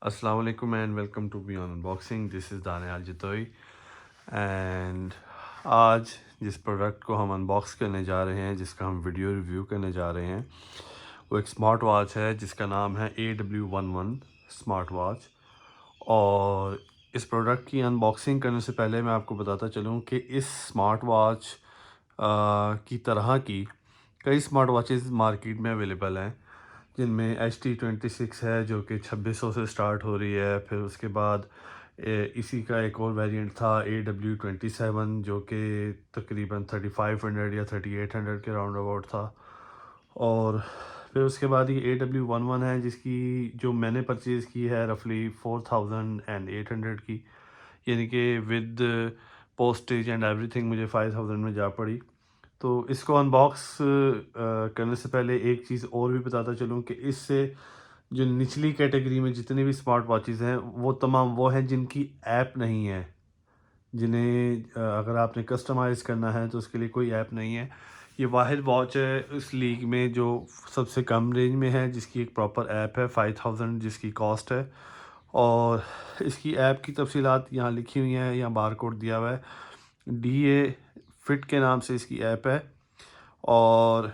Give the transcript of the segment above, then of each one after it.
अस्सलाम वालेकुम and welcome to beyond unboxing. This is Daniyal Jatoi and आज जिस प्रोडक्ट को हम अनबॉक्स करने जा रहे हैं, जिसका हम वीडियो रिव्यू करने जा रहे हैं, वो एक स्मार्ट वॉच है जिसका नाम है AW11 स्मार्ट वॉच। और इस प्रोडक्ट की अनबॉक्सिंग करने से पहले मैं आपको बताता चलूँ कि इस स्मार्ट वॉच की तरह की कई स्मार्ट वॉचेस मार्केट में अवेलेबल हैं, जिनमें HT26 है जो कि 2600 से स्टार्ट हो रही है। फिर उसके बाद इसी का एक और वेरिएंट था AW27 जो कि तकरीबन 3500 या 3800 के राउंड अबाउट था। और फिर उसके बाद ये AW11 है जिसकी जो मैंने परचेज़ की है रफली 4800 की, यानी कि विद पोस्टेज एंड एवरीथिंग मुझे 5000 में जा पड़ी। तो इसको अनबॉक्स करने से पहले एक चीज़ और भी बताता चलूँ कि इससे जो निचली कैटेगरी में जितने भी स्मार्ट वॉचेज़ हैं वो तमाम वो हैं जिनकी ऐप नहीं है, जिन्हें अगर आपने कस्टमाइज़ करना है तो उसके लिए कोई ऐप नहीं है। ये वाहिद वॉच है इस लीग में जो सबसे कम रेंज में है, जिसकी एक प्रॉपर ऐप है 5000 जिसकी कॉस्ट है। और इसकी ऐप की तफसीलात यहाँ लिखी हुई हैं, यहाँ बार कोड दिया हुआ है। DA फिट के नाम से इसकी ऐप है और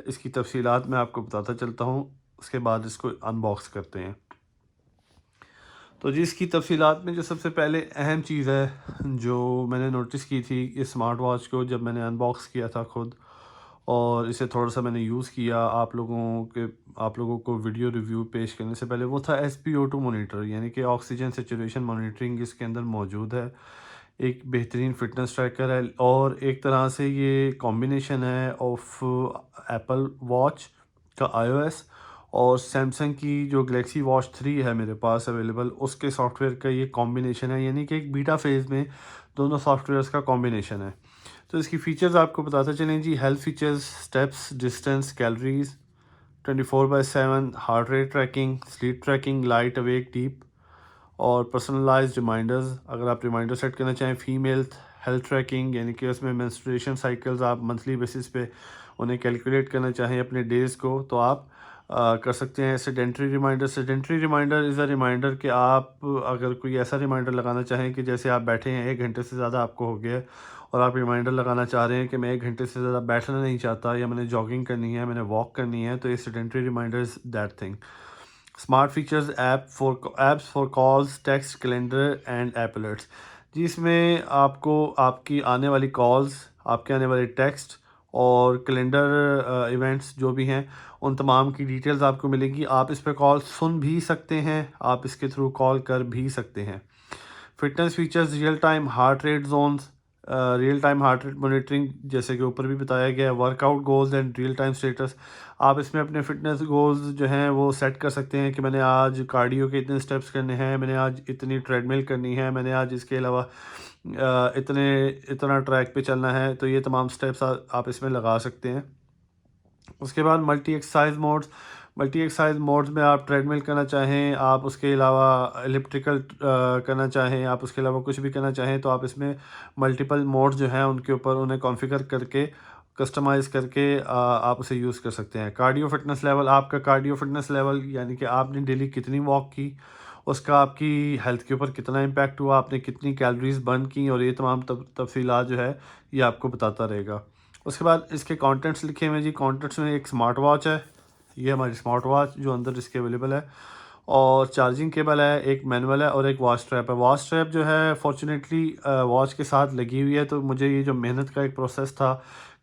इसकी तफसीलात मैं आपको बताता चलता हूँ, उसके बाद इसको अनबॉक्स करते हैं। तो जी इसकी तफसीलात में जो सबसे पहले अहम चीज़ है जो मैंने नोटिस की थी इस स्मार्ट वॉच को जब मैंने अनबॉक्स किया था खुद, और इसे थोड़ा सा मैंने यूज़ किया आप लोगों को वीडियो रिव्यू पेश करने से पहले, वो था SpO2 मोनीटर, यानी कि ऑक्सीजन सेचुरेशन मॉनिटरिंग इसके अंदर मौजूद है। एक बेहतरीन फिटनेस ट्रैकर है और एक तरह से ये कॉम्बिनेशन है ऑफ एप्पल वॉच का iOS और सैमसंग की जो गलेक्सी वॉच 3 है मेरे पास अवेलेबल, उसके सॉफ्टवेयर का ये कॉम्बिनेशन है, यानी कि एक बीटा फेज़ में दोनों सॉफ्टवेयर्स का कॉम्बिनेशन है। तो इसकी फ़ीचर्स आपको बताते चलें जी। Health features, steps, distance, calories, 24/7 heart rate tracking, sleep tracking, light awake deep और पर्सनलाइज्ड रिमाइंडर्स। अगर आप रिमाइंडर सेट करना चाहें, फीमेल हेल्थ ट्रैकिंग, यानी कि उसमें मेंस्ट्रुएशन साइकिल्स आप मंथली बेसिस पे उन्हें कैलकुलेट करना चाहें अपने डेज़ को, तो आप कर सकते हैं। Sedentary reminder is a reminder कि आप अगर कोई ऐसा रिमाइंडर लगाना चाहें कि जैसे आप बैठे हैं 1 घंटे से ज़्यादा आपको हो गया है और आप रिमाइंडर लगाना चाह रहे हैं कि मैं 1 घंटे से ज़्यादा बैठना नहीं चाहता या मैंने जॉगिंग करनी है, मैंने वॉक करनी है, तो ये sedentary reminders that thing. Smart features apps for calls, text, calendar and app alerts. जी इसमें आपको आपकी आने वाली कॉल्स, आपके आने वाले टेक्स्ट और कैलेंडर इवेंट्स जो भी हैं उन तमाम की डिटेल्स आपको मिलेंगी। आप इस पे कॉल सुन भी सकते हैं, आप इसके थ्रू कॉल कर भी सकते हैं। Fitness features, real time heart rate monitoring, जैसे कि ऊपर भी बताया गया है। Workout goals and real time status, आप इसमें अपने फिटनेस गोल्स जो हैं वो सेट कर सकते हैं कि मैंने आज कार्डियो के इतने स्टेप्स करने हैं, मैंने आज इतनी ट्रेडमिल करनी है, मैंने आज इसके अलावा इतना ट्रैक पे चलना है, तो ये तमाम स्टेप्स आप इसमें लगा सकते हैं। उसके बाद मल्टी एक्सरसाइज मोड्स में आप ट्रेडमिल करना चाहें, आप उसके अलावा एलिप्टिकल करना चाहें, आप उसके अलावा कुछ भी करना चाहें, तो आप इसमें मल्टीपल मोड्स जो हैं उनके ऊपर उन्हें कॉन्फ़िगर करके कस्टमाइज़ करके आप उसे यूज़ कर सकते हैं। कार्डियो फिटनेस लेवल, आपका कार्डियो फिटनेस लेवल यानी कि आपने डेली कितनी वॉक की, उसका आपकी हेल्थ के ऊपर कितना इम्पैक्ट हुआ, आपने कितनी कैलोरीज बर्न की, और ये तमाम तफसीलात जो है ये आपको बताता रहेगा। उसके बाद इसके कंटेंट्स लिखे हुए हैं जी। कंटेंट्स में एक स्मार्ट वॉच है, ये हमारी स्मार्ट वॉच जो अंदर इसके अवेलेबल है, और चार्जिंग केबल है, एक मैनुअल है और एक वॉच स्ट्रैप है। वॉच स्ट्रैप जो है फॉर्चुनेटली वॉच के साथ लगी हुई है, तो मुझे ये जो मेहनत का एक प्रोसेस था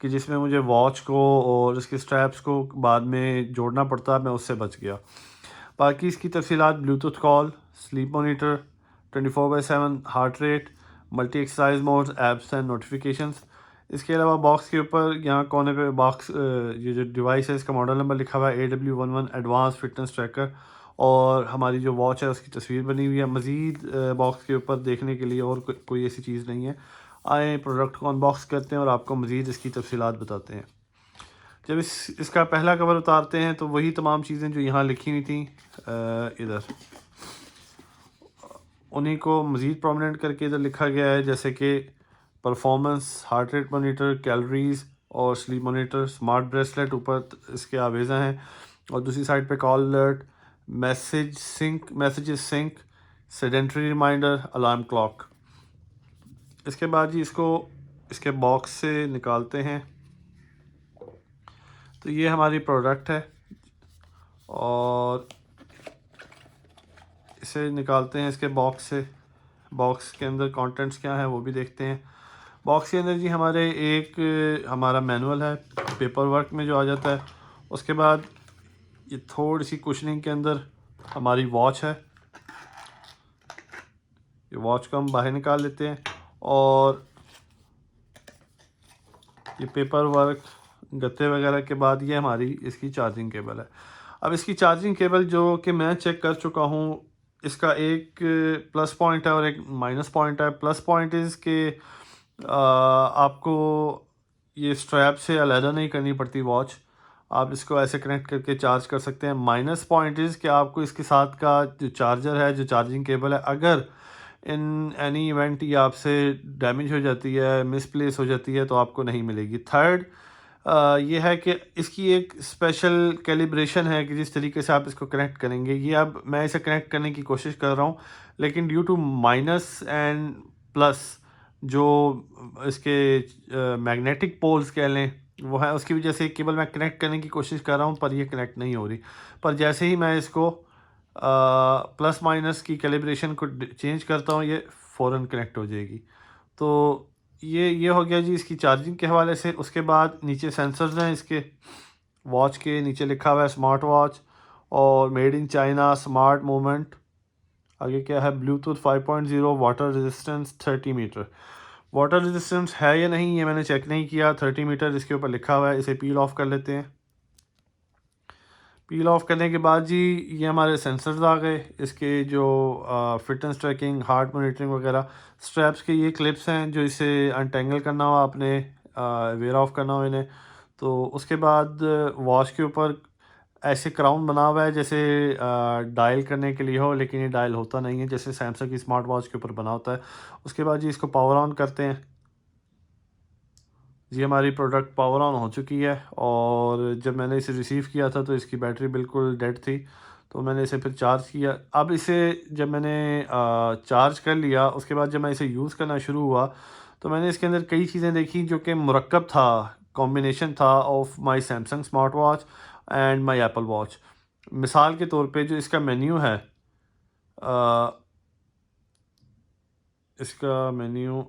कि जिसमें मुझे वॉच को और इसके स्ट्रैप्स को बाद में जोड़ना पड़ता, मैं उससे बच गया। बाकी इसकी तफसीलात, Bluetooth call, sleep monitor, 24/7 heart rate, multi exercise modes, apps and notifications. इसके अलावा बॉक्स के ऊपर यहाँ कोने पे ये जो डिवाइस है इसका मॉडल नंबर लिखा हुआ है AW11 एडवांस फिटनेस ट्रैकर, और हमारी जो वॉच है उसकी तस्वीर बनी हुई है। मज़ीद बॉक्स के ऊपर देखने के लिए और कोई ऐसी चीज़ नहीं है। आए प्रोडक्ट को अनबॉक्स करते हैं और आपको मज़ीद इसकी तफसीलात बताते हैं। जब इसका पहला कवर उतारते हैं तो वही तमाम चीज़ें जो यहाँ लिखी हुई थी इधर, उन्हीं को मज़ीद प्रोमिनेंट करके इधर लिखा गया है, जैसे कि performance, heart rate monitor, calories और स्लीप मॉनिटर, स्मार्ट ब्रेसलेट ऊपर इसके आवेज़ा हैं, और दूसरी साइड पे call alert, messages sync, sedentary reminder, alarm clock. इसके बाद जी इसको इसके बॉक्स से निकालते हैं। तो ये हमारी प्रोडक्ट है और इसे निकालते हैं इसके बॉक्स से। बॉक्स के अंदर कंटेंट्स क्या है वो भी देखते हैं। बॉक्स के अंदर जी हमारे हमारा मैनुअल है पेपर वर्क में जो आ जाता है। उसके बाद ये थोड़ी सी कुशनिंग के अंदर हमारी वॉच है। ये वॉच को हम बाहर निकाल लेते हैं और ये पेपर वर्क गत्ते वगैरह के बाद ये हमारी इसकी चार्जिंग केबल है। अब इसकी चार्जिंग केबल जो कि मैं चेक कर चुका हूँ, इसका एक प्लस पॉइंट है और एक माइनस पॉइंट है। प्लस पॉइंट इज़ के आपको ये स्ट्रैप से अलहदा नहीं करनी पड़ती वॉच, आप इसको ऐसे कनेक्ट करके चार्ज कर सकते हैं। माइनस पॉइंट इज़ कि आपको इसके साथ का जो चार्जर है, जो चार्जिंग केबल है, अगर इन एनी इवेंट ये आपसे डैमेज हो जाती है, मिसप्लेस हो जाती है, तो आपको नहीं मिलेगी। थर्ड ये है कि इसकी एक स्पेशल कैलिब्रेशन है कि जिस तरीके से आप इसको कनेक्ट करेंगे। ये अब मैं इसे कनेक्ट करने की कोशिश कर रहा हूँ, लेकिन due to minus and plus जो इसके मैग्नेटिक पोल्स कह लें वो है, उसकी वजह से केबल मैं कनेक्ट करने की कोशिश कर रहा हूँ पर ये कनेक्ट नहीं हो रही। पर जैसे ही मैं इसको प्लस माइनस की कैलिब्रेशन को चेंज करता हूँ, ये फ़ौरन कनेक्ट हो जाएगी। तो ये हो गया जी इसकी चार्जिंग के हवाले से। उसके बाद नीचे सेंसर्स हैं इसके। वॉच के नीचे लिखा हुआ है स्मार्ट वॉच और made in China, smart movement. आगे क्या है, Bluetooth 5.0, water resistance 30 metre. Water resistance है या नहीं ये मैंने चेक नहीं किया। 30 मीटर इसके ऊपर लिखा हुआ है। इसे पील ऑफ कर लेते हैं। पील ऑफ करने के बाद जी ये हमारे सेंसर्स आ गए। इसके जो फिटनेस ट्रैकिंग, हार्ट मॉनिटरिंग वगैरह, स्ट्रैप्स के ये क्लिप्स हैं जो इसे अनटेंगल करना हो आपने, वेयर ऑफ करना हो इन्हें। तो उसके बाद वॉच के ऊपर ऐसे क्राउन बना हुआ है जैसे डायल करने के लिए हो, लेकिन ये डायल होता नहीं है जैसे सैमसंग की स्मार्ट वॉच के ऊपर बना होता है। उसके बाद जी इसको पावर ऑन करते हैं। जी हमारी प्रोडक्ट पावर ऑन हो चुकी है और जब मैंने इसे रिसीव किया था तो इसकी बैटरी बिल्कुल डेड थी। तो मैंने इसे फिर चार्ज किया। अब इसे जब मैंने चार्ज कर लिया, उसके बाद जब मैं इसे यूज़ करना शुरू हुआ तो मैंने इसके अंदर कई चीज़ें देखी जो कि मुरक्कब था, कॉम्बिनेशन था of my Samsung smart watch and my Apple watch. मिसाल के तौर पे जो इसका मेन्यू है, अ, इसका मेन्यू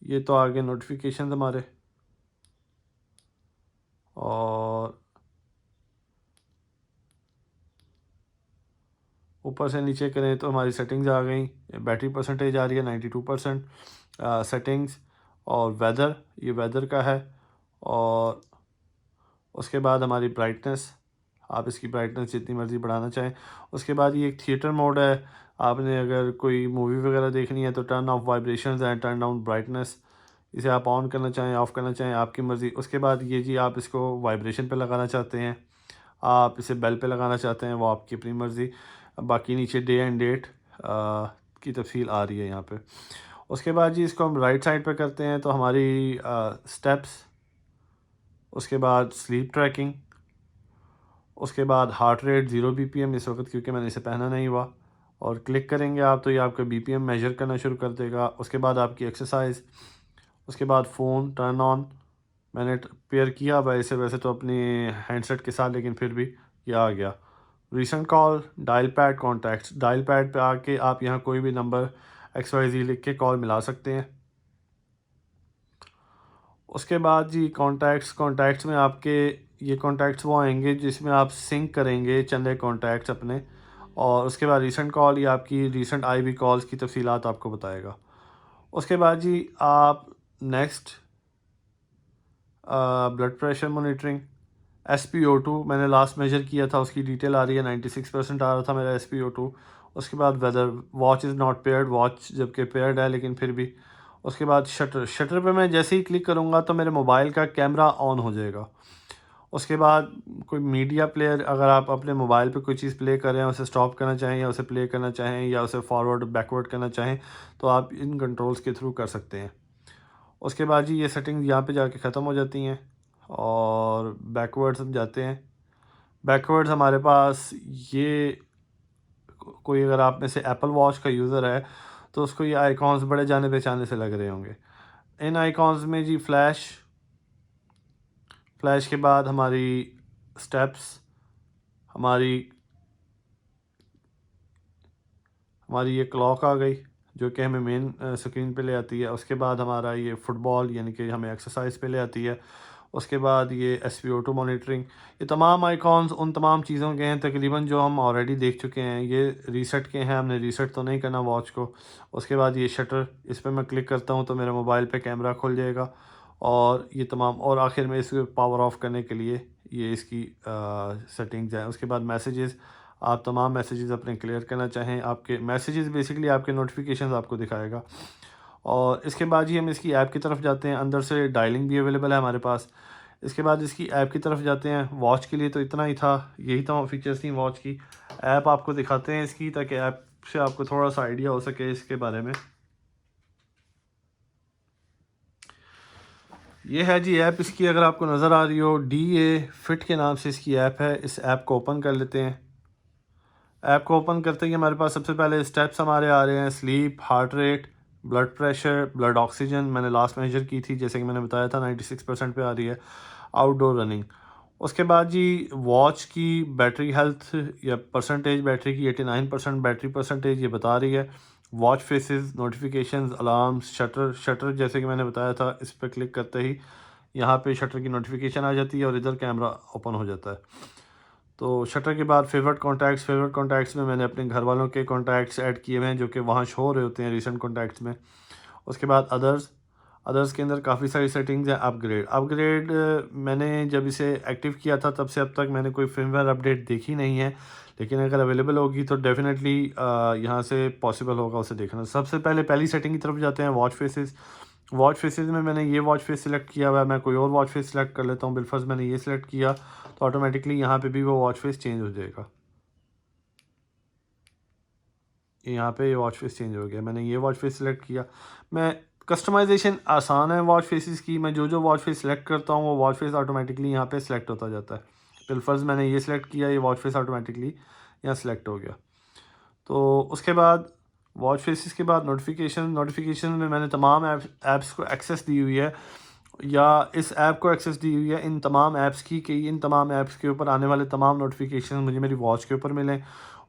ये तो आगे नोटिफिकेशन हमारे, और ऊपर से नीचे करें तो हमारी सेटिंग्स आ गई। बैटरी परसेंटेज आ रही है 92%। सेटिंग्स और वेदर, ये वेदर का है। और उसके बाद हमारी ब्राइटनेस, आप इसकी ब्राइटनेस जितनी मर्ज़ी बढ़ाना चाहें। उसके बाद ये एक थिएटर मोड है। आपने अगर कोई मूवी वगैरह देखनी है तो turn off vibrations and turn down brightness, इसे आप ऑन करना चाहें, ऑफ़ करना चाहें, आपकी मर्ज़ी। उसके बाद ये जी आप इसको वाइब्रेशन पे लगाना चाहते हैं, आप इसे बेल पे लगाना चाहते हैं, वो आपकी अपनी मर्ज़ी। बाकी नीचे डे एंड डेट की तफसील आ रही है यहाँ पे। उसके बाद जी इसको हम राइट साइड पे करते हैं तो हमारी स्टेप्स, उसके बाद स्लीप ट्रैकिंग, उसके बाद हार्ट रेट 0 BPM इस वक्त क्योंकि मैंने इसे पहना नहीं हुआ, और क्लिक करेंगे आप तो ये आपका BPM मेजर करना शुरू कर देगा। उसके बाद आपकी एक्सरसाइज, उसके बाद फ़ोन टर्न ऑन। मैंने पेयर किया हुआ इसे वैसे तो अपने हैंडसेट के साथ, लेकिन फिर भी ये आ गया। Recent call, dial pad, contacts. Dial pad पे आके आप यहाँ कोई भी नंबर XYZ लिख के कॉल मिला सकते हैं। उसके बाद जी कॉन्टैक्ट्स में आपके ये कॉन्टैक्ट्स वो आएंगे जिसमें आप सिंक करेंगे चंद कॉन्टैक्ट्स अपने। और उसके बाद रीसेंट कॉल, ये आपकी रीसेंट आई हुई कॉल्स की तफसीलात आपको बताएगा। उसके बाद जी आप next, blood pressure monitoring, SpO2 मैंने लास्ट मेजर किया था, उसकी डिटेल आ रही है। 96% आ रहा था मेरा SpO2। उसके बाद weather, watch is not paired, watch जबकि पेयर्ड है लेकिन फिर भी। उसके बाद शटर पे मैं जैसे ही क्लिक करूँगा तो मेरे मोबाइल का कैमरा ऑन हो जाएगा। उसके बाद कोई मीडिया प्लेयर, अगर आप अपने मोबाइल पे कोई चीज़ प्ले कर रहे हैं, उसे स्टॉप करना चाहें या उसे प्ले करना चाहें या उसे फॉरवर्ड बैकवर्ड करना चाहें, तो आप इन कंट्रोल्स के थ्रू कर सकते हैं। उसके बाद ये सेटिंग्स यहाँ पे जाके ख़त्म हो जाती हैं और बैकवर्ड्स हम जाते हैं। बैकवर्ड्स हमारे पास ये कोई अगर आप में से एप्पल वॉच का यूज़र है तो उसको ये आइकॉन्स बड़े जाने पहचाने से लग रहे होंगे। इन आइकॉन्स में जी फ्लैश के बाद हमारी स्टेप्स, हमारी हमारी ये क्लॉक आ गई जो कि हमें मेन स्क्रीन पे ले आती है। उसके बाद हमारा ये फुटबॉल यानी कि हमें एक्सरसाइज पे ले आती है। उसके बाद ये SpO2 मॉनिटरिंग, ये तमाम आइकॉन्स उन तमाम चीज़ों के हैं तकरीबन जो हम ऑलरेडी देख चुके हैं। ये रीसेट के हैं, हमने रीसेट तो नहीं करना वॉच को। उसके बाद ये शटर, इस पर मैं क्लिक करता हूँ तो मेरे मोबाइल पे कैमरा खुल जाएगा और ये तमाम, और आखिर में इसको पावर ऑफ करने के लिए ये इसकी सेटिंग्स हैं। उसके बाद मैसेजेस, आप तमाम मैसेजेस अपने क्लियर करना चाहें, आपके मैसेजेस बेसिकली आपके नोटिफिकेशंस आपको दिखाएगा। और इसके बाद ही हम इसकी ऐप की तरफ जाते हैं। अंदर से डायलिंग भी अवेलेबल है हमारे पास। इसके बाद इसकी ऐप की तरफ जाते हैं। वॉच के लिए तो इतना ही था, यही तमाम फीचर्स थी वॉच की। ऐप आपको दिखाते हैं इसकी, ताकि ऐप से आपको थोड़ा सा आइडिया हो सके इसके बारे में। ये है जी ऐप इसकी, अगर आपको नज़र आ रही हो DA फिट के नाम से इसकी ऐप है। इस ऐप को ओपन कर लेते हैं। ऐप को ओपन करते ही हमारे पास सबसे पहले स्टेप्स हमारे आ रहे हैं, sleep, heart rate, blood pressure, blood oxygen मैंने लास्ट मेजर की थी जैसे कि मैंने बताया था 96% पे आ रही है, आउटडोर रनिंग। उसके बाद जी वॉच की बैटरी हेल्थ या परसेंटेज बैटरी की 89% बैटरी परसेंटेज ये बता रही है। Watch faces, notifications, alarms, shutter जैसे कि मैंने बताया था, इस पर क्लिक करते ही यहाँ पे शटर की नोटिफिकेशन आ जाती है और इधर कैमरा ओपन हो जाता है। तो शटर के बाद फेवरेट कॉन्टैक्ट्स में मैंने अपने घर वालों के कॉन्टैक्ट्स ऐड किए हुए हैं जो कि वहाँ शो हो रहे होते हैं रिसेंट कॉन्टैक्ट्स में। उसके बाद अदर्स के अंदर काफ़ी सारी सेटिंग्स हैं। अपग्रेड मैंने जब इसे एक्टिव किया था तब से अब तक मैंने कोई फर्मवेयर अपडेट देखी नहीं है, लेकिन अगर अवेलेबल होगी तो डेफिनेटली यहाँ से पॉसिबल होगा उसे देखना। सबसे पहले पहली सेटिंग की तरफ जाते हैं, वॉच फेसेस में मैंने ये वॉच फेस सिलेक्ट किया हुआ है। मैं कोई और वॉच फेस सिलेक्ट कर लेता हूँ। बिलफर्ज मैंने ये सिलेक्ट किया तो ऑटोमेटिकली यहाँ पे भी वो वॉच फेस चेंज हो जाएगा। यहाँ पे ये वॉच फेस चेंज हो गया, मैंने ये वॉच फेस सिलेक्ट किया। मैं कस्टमाइजेशन आसान है वॉच फेसेस की, मैं जो वॉच फेस सिलेक्ट करता हूँ वो वॉच फेस ऑटोमेटिकली यहाँ पे सिलेक्ट होता जाता है। बिलफर्ज मैंने ये सिलेक्ट किया, ये वॉच फेस ऑटोमेटिकली यहाँ सिलेक्ट हो गया। तो उसके बाद वॉच फेसेस के बाद नोटिफिकेशन में मैंने तमाम ऐप्स को एक्सेस दी हुई है, या इस ऐप को एक्सेस दी हुई है इन तमाम ऐप्स की, कि इन तमाम ऐप्स के ऊपर आने वाले तमाम नोटिफिकेशन मुझे मेरी वॉच के ऊपर मिलें।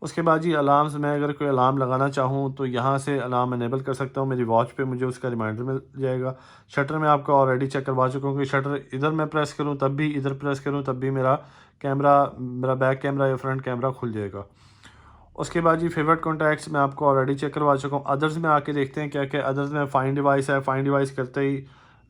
उसके बाद जी अलार्म्स, मैं अगर कोई अलार्म लगाना चाहूँ तो यहाँ से अलार्म इनेबल कर सकता हूँ, मेरी वॉच पे मुझे उसका रिमाइंडर मिल जाएगा। शटर में आपको ऑलरेडी चेक करवा चुका हूँ कि शटर इधर मैं प्रेस करूँ तब भी, इधर प्रेस करूँ तब भी मेरा बैक कैमरा या फ्रंट कैमरा खुल जाएगा। उसके बाद जी फेवरेट कॉन्टैक्ट्स मैं आपको ऑलरेडी चेक करवा चुका हूँ। अदर्स में आके देखते हैं क्या क्या अदर्स में फाइंड डिवाइस है। फाइंड डिवाइस करते ही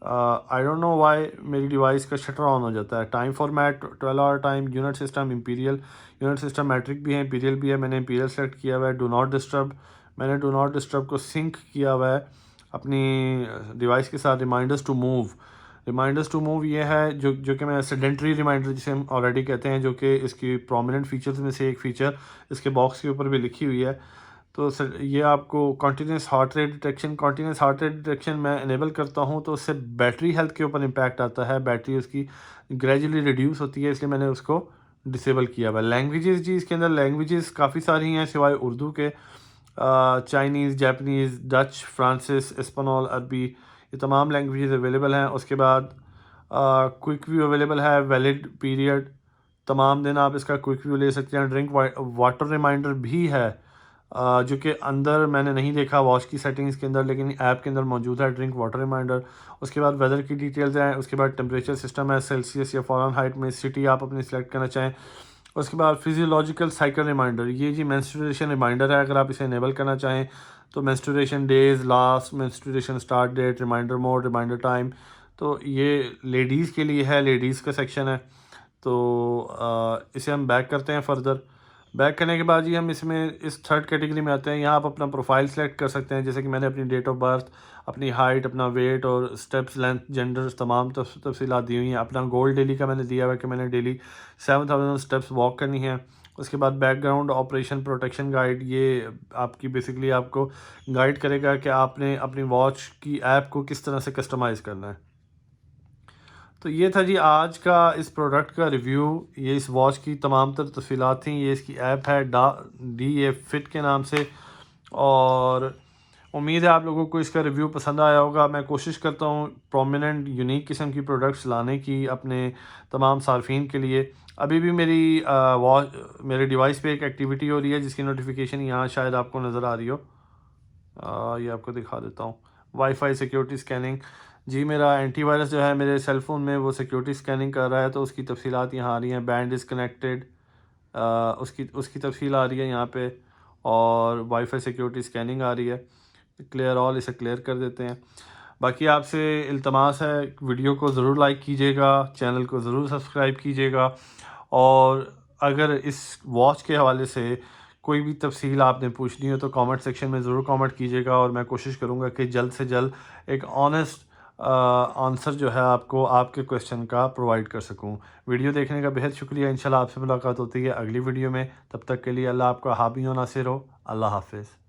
आई डोंट नो व्हाई मेरी डिवाइस का शटर ऑन हो जाता है। Time format 12 hour time, unit system imperial, unit system metric भी है, इंपीरियल भी है। मैंने इंपीरियल सेलेक्ट किया हुआ है। डू नॉट डिस्टर्ब, मैंने डू नॉट डिस्टर्ब को सिंक किया हुआ है अपनी डिवाइस के साथ। रिमाइंडर्स टू मूव ये है जो कि मैं सेडेंटरी रिमाइंडर जिसे हम ऑलरेडी कहते हैं, जो कि इसकी प्रोमिनेंट फीचर्स में से एक फ़ीचर इसके बॉक्स के ऊपर भी लिखी हुई है। तो ये आपको कॉन्टीन्यूस हार्ट रेट डिटेक्शन मैं इनेबल करता हूँ तो उससे बैटरी हेल्थ के ऊपर इम्पैक्ट आता है, बैटरी उसकी ग्रेजुअली रिड्यूस होती है, इसलिए मैंने उसको डिसेबल किया हुआ है। लैंग्वेजेस जी इसके अंदर लैंग्वेजेस काफ़ी सारी हैं सिवाय उर्दू के। चाइनीज़, जापानीज़, डच, फ्रांसिस, स्पेनोल, अरबी, ये तमाम लैंग्वेजेस अवेलेबल हैं। उसके बाद क्विक व्यू अवेलेबल है, वैलिड पीरियड, तमाम दिन आप इसका क्विक व्यू ले सकते हैं। ड्रिंक वाटर रिमाइंडर भी है, जो कि अंदर मैंने नहीं देखा वॉच की सेटिंग्स के अंदर, लेकिन ऐप के अंदर मौजूद है ड्रिंक वाटर रिमाइंडर। उसके बाद वेदर की डिटेल्स हैं। उसके बाद टेम्परेचर सिस्टम है, सेल्सियस या फ़ारेनहाइट में, सिटी आप अपनी सेलेक्ट करना चाहें। उसके बाद फिजियोलॉजिकल साइकिल रिमाइंडर, ये जी मेंस्ट्रुएशन रिमाइंडर है, अगर आप इसे इनेबल करना चाहें तो menstruation days, last menstruation start date, reminder mode, reminder time. तो ये लेडीज़ के लिए है, लेडीज़ का सेक्शन है। तो इसे हम बैक करते हैं फर्दर। बैक करने के बाद ही हम इसमें इस थर्ड कैटेगरी में आते हैं। यहाँ आप अपना प्रोफाइल सेलेक्ट कर सकते हैं, जैसे कि मैंने अपनी डेट ऑफ बर्थ, अपनी हाइट, अपना वेट और स्टेप्स, लेंथ, जेंडर, तमाम तफसीलात दी हुई हैं। अपना गोल डेली का मैंने दिया हुआ है कि मैंने डेली 7000 स्टेप्स वॉक करनी है। उसके बाद बैकग्राउंड ऑपरेशन प्रोटेक्शन गाइड, ये आपकी बेसिकली आपको गाइड करेगा कि आपने अपनी वॉच की ऐप को किस तरह से कस्टमाइज़ करना है। तो ये था जी आज का इस प्रोडक्ट का रिव्यू। ये इस वॉच की तमाम तर तफसीलात थी। ये इसकी ऐप है DA फिट के नाम से, और उम्मीद है आप लोगों को इसका रिव्यू पसंद आया होगा। मैं कोशिश करता हूँ प्रोमिनेंट यूनिक किस्म की प्रोडक्ट्स लाने की अपने तमाम सार्फिन के लिए। अभी भी मेरे डिवाइस पे एक एक्टिविटी हो रही है जिसकी नोटिफिकेशन यहाँ शायद आपको नज़र आ रही हो। ये आपको दिखा देता हूँ। Wifi security scanning. जी मेरा एंटीवायरस जो है मेरे सेल फ़ोन में वो सिक्योरिटी स्कैनिंग कर रहा है, तो उसकी तफसीलात यहाँ आ रही हैं। बैंड इज़ कनेक्टेड, उसकी उसकी तफसील आ रही है यहाँ पे, और वाईफाई सिक्योरिटी स्कैनिंग आ रही है। क्लियर ऑल, इसे क्लियर कर देते हैं। बाकी आपसे इल्तमास है वीडियो को ज़रूर लाइक कीजिएगा, चैनल को ज़रूर सब्सक्राइब कीजिएगा, और अगर इस वॉच के हवाले से कोई भी तफसील आपने पूछनी हो तो कमेंट सेक्शन में ज़रूर कमेंट कीजिएगा, और मैं कोशिश करूँगा कि जल्द से जल्द एक ऑनेस्ट आंसर जो है आपको आपके क्वेश्चन का प्रोवाइड कर सकूं। वीडियो देखने का बेहद शुक्रिया। इंशाल्लाह आपसे मुलाकात होती है अगली वीडियो में। तब तक के लिए अल्लाह आपका हामी और नासिर हो। अल्लाह हाफिज़।